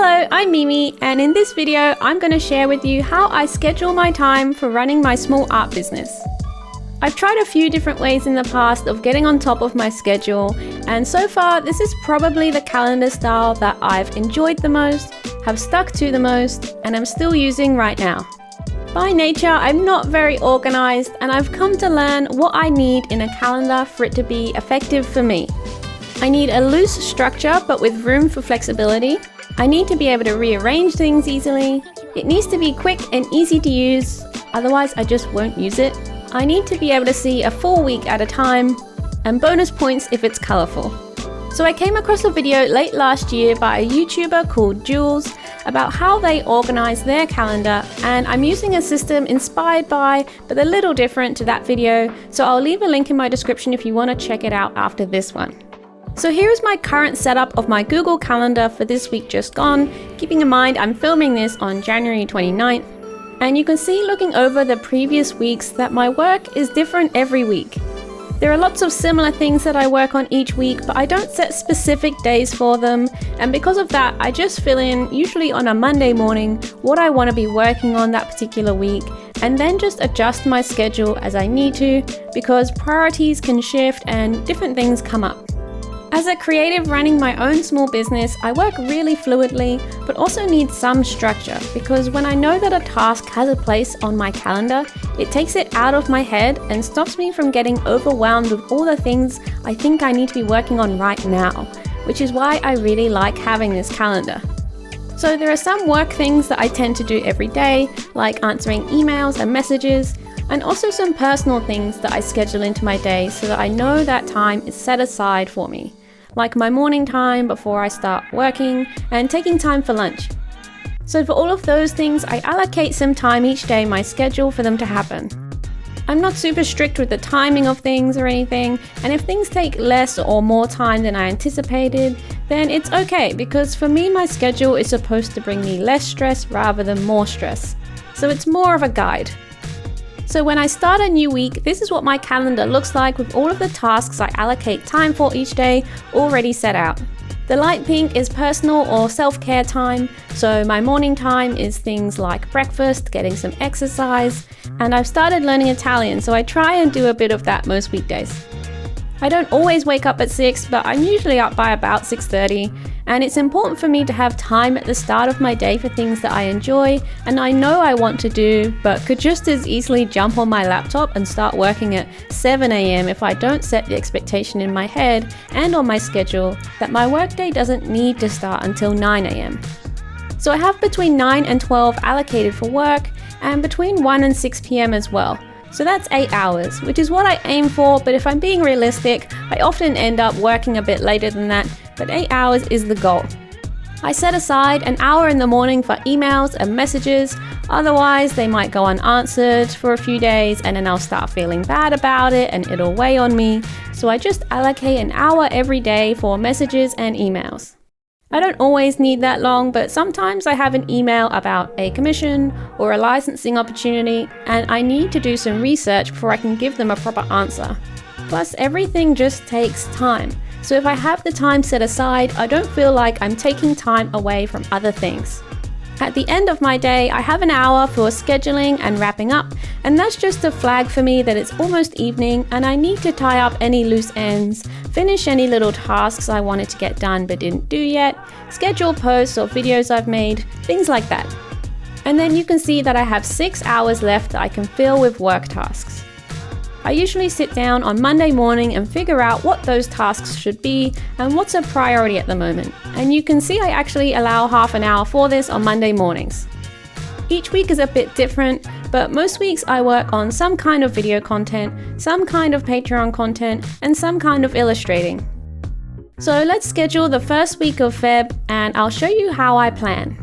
Hello, I'm Mimi, and in this video I'm going to share with you how I schedule my time for running my small art business. I've tried a few different ways in the past of getting on top of my schedule, and so far this is probably the calendar style that I've enjoyed the most, have stuck to the most, and I'm still using right now. By nature, I'm not very organized, and I've come to learn what I need in a calendar for it to be effective for me. I need a loose structure but with room for flexibility. I need to be able to rearrange things easily. It needs to be quick and easy to use, otherwise I just won't use it. I need to be able to see a full week at a time, and bonus points if it's colourful. So I came across a video late last year by a YouTuber called Jules about how they organise their calendar, and I'm using a system inspired by, but a little different to that video, so I'll leave a link in my description if you want to check it out after this one. So here is my current setup of my Google Calendar for this week just gone, keeping in mind I'm filming this on January 29th. And you can see looking over the previous weeks that my work is different every week. There are lots of similar things that I work on each week, but I don't set specific days for them. And because of that, I just fill in, usually on a Monday morning, what I want to be working on that particular week, and then just adjust my schedule as I need to, because priorities can shift and different things come up. As a creative running my own small business, I work really fluidly, but also need some structure, because when I know that a task has a place on my calendar, it takes it out of my head and stops me from getting overwhelmed with all the things I think I need to be working on right now, which is why I really like having this calendar. So there are some work things that I tend to do every day, like answering emails and messages, and also some personal things that I schedule into my day so that I know that time is set aside for me, like my morning time before I start working and taking time for lunch. So for all of those things, I allocate some time each day in my schedule for them to happen. I'm not super strict with the timing of things or anything, and if things take less or more time than I anticipated, then it's okay, because for me my schedule is supposed to bring me less stress rather than more stress. So it's more of a guide. So when I start a new week, this is what my calendar looks like with all of the tasks I allocate time for each day already set out. The light pink is personal or self-care time, so my morning time is things like breakfast, getting some exercise, and I've started learning Italian, so I try and do a bit of that most weekdays. I don't always wake up at 6, but I'm usually up by about 6:30, and it's important for me to have time at the start of my day for things that I enjoy and I know I want to do, but could just as easily jump on my laptop and start working at 7 a.m. if I don't set the expectation in my head and on my schedule that my workday doesn't need to start until 9 a.m. So I have between 9 and 12 allocated for work, and between 1 and 6 p.m. as well. So that's 8 hours, which is what I aim for, but if I'm being realistic, I often end up working a bit later than that, but 8 hours is the goal. I set aside an hour in the morning for emails and messages, otherwise they might go unanswered for a few days and then I'll start feeling bad about it and it'll weigh on me, so I just allocate an hour every day for messages and emails. I don't always need that long, but sometimes I have an email about a commission or a licensing opportunity, and I need to do some research before I can give them a proper answer. Plus, everything just takes time. So if I have the time set aside, I don't feel like I'm taking time away from other things. At the end of my day, I have an hour for scheduling and wrapping up, and that's just a flag for me that it's almost evening and I need to tie up any loose ends, finish any little tasks I wanted to get done but didn't do yet, schedule posts or videos I've made, things like that. And then you can see that I have 6 hours left that I can fill with work tasks. I usually sit down on Monday morning and figure out what those tasks should be and what's a priority at the moment. And you can see I actually allow half an hour for this on Monday mornings. Each week is a bit different, but most weeks I work on some kind of video content, some kind of Patreon content, and some kind of illustrating. So let's schedule the first week of Feb and I'll show you how I plan.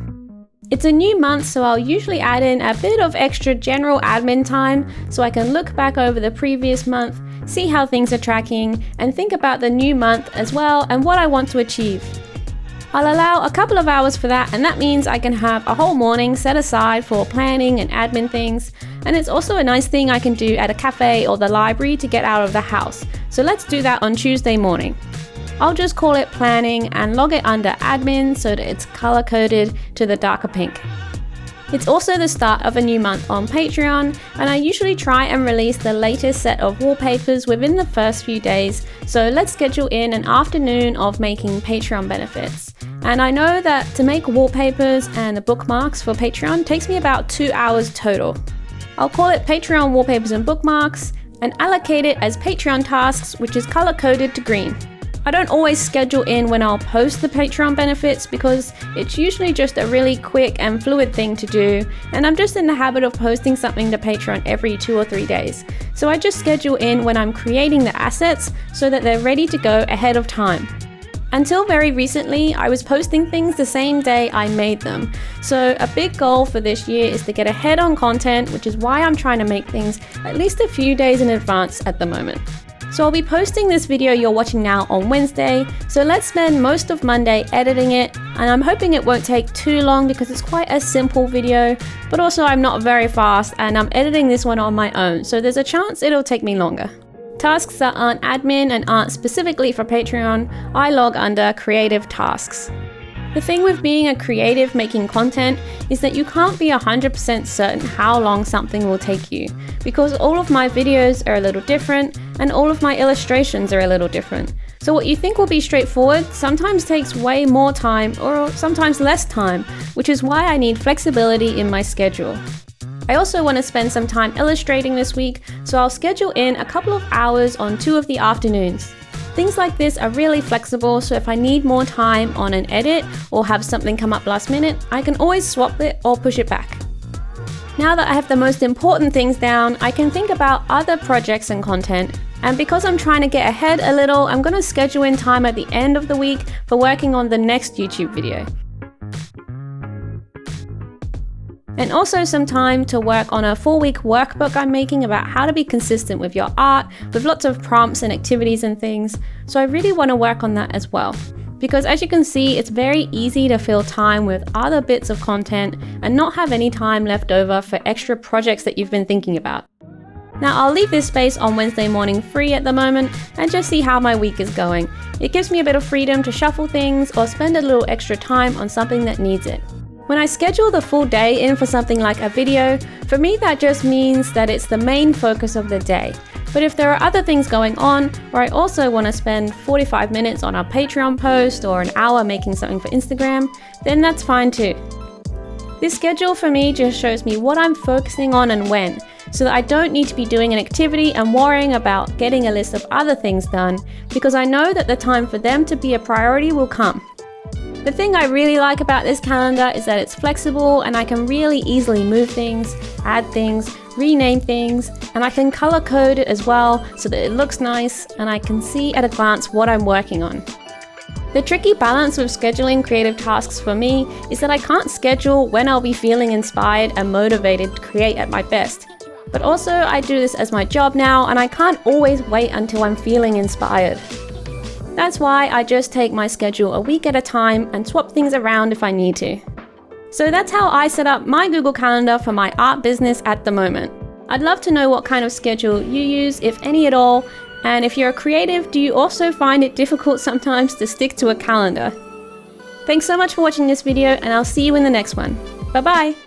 It's a new month, so I'll usually add in a bit of extra general admin time so I can look back over the previous month, see how things are tracking, and think about the new month as well and what I want to achieve. I'll allow a couple of hours for that, and that means I can have a whole morning set aside for planning and admin things, and it's also a nice thing I can do at a cafe or the library to get out of the house. So let's do that on Tuesday morning. I'll just call it planning and log it under admin so that it's color coded to the darker pink. It's also the start of a new month on Patreon, and I usually try and release the latest set of wallpapers within the first few days, so let's schedule in an afternoon of making Patreon benefits. And I know that to make wallpapers and the bookmarks for Patreon takes me about 2 hours total. I'll call it Patreon wallpapers and bookmarks and allocate it as Patreon tasks, which is color coded to green. I don't always schedule in when I'll post the Patreon benefits because it's usually just a really quick and fluid thing to do, and I'm just in the habit of posting something to Patreon every 2 or 3 days. So I just schedule in when I'm creating the assets so that they're ready to go ahead of time. Until very recently, I was posting things the same day I made them. So a big goal for this year is to get ahead on content, which is why I'm trying to make things at least a few days in advance at the moment. So I'll be posting this video you're watching now on Wednesday, so let's spend most of Monday editing it, and I'm hoping it won't take too long because it's quite a simple video, but also I'm not very fast and I'm editing this one on my own, so there's a chance it'll take me longer. Tasks that aren't admin and aren't specifically for Patreon, I log under creative tasks. The thing with being a creative making content is that you can't be 100% certain how long something will take you, because all of my videos are a little different and all of my illustrations are a little different. So what you think will be straightforward sometimes takes way more time or sometimes less time, which is why I need flexibility in my schedule. I also want to spend some time illustrating this week, so I'll schedule in a couple of hours on 2 of the afternoons. Things like this are really flexible, so if I need more time on an edit or have something come up last minute, I can always swap it or push it back. Now that I have the most important things down, I can think about other projects and content, and because I'm trying to get ahead a little, I'm going to schedule in time at the end of the week for working on the next YouTube video. And also some time to work on a 4-week workbook I'm making about how to be consistent with your art, with lots of prompts and activities and things. So I really want to work on that as well. Because as you can see, it's very easy to fill time with other bits of content and not have any time left over for extra projects that you've been thinking about. Now I'll leave this space on Wednesday morning free at the moment and just see how my week is going. It gives me a bit of freedom to shuffle things or spend a little extra time on something that needs it. When I schedule the full day in for something like a video, for me that just means that it's the main focus of the day. But if there are other things going on, or I also want to spend 45 minutes on a Patreon post or an hour making something for Instagram, then that's fine too. This schedule for me just shows me what I'm focusing on and when, so that I don't need to be doing an activity and worrying about getting a list of other things done, because I know that the time for them to be a priority will come. The thing I really like about this calendar is that it's flexible and I can really easily move things, add things, rename things, and I can color code it as well so that it looks nice and I can see at a glance what I'm working on. The tricky balance with scheduling creative tasks for me is that I can't schedule when I'll be feeling inspired and motivated to create at my best. But also I do this as my job now and I can't always wait until I'm feeling inspired. That's why I just take my schedule a week at a time and swap things around if I need to. So that's how I set up my Google Calendar for my art business at the moment. I'd love to know what kind of schedule you use, if any at all, and if you're a creative, do you also find it difficult sometimes to stick to a calendar? Thanks so much for watching this video, and I'll see you in the next one. Bye bye!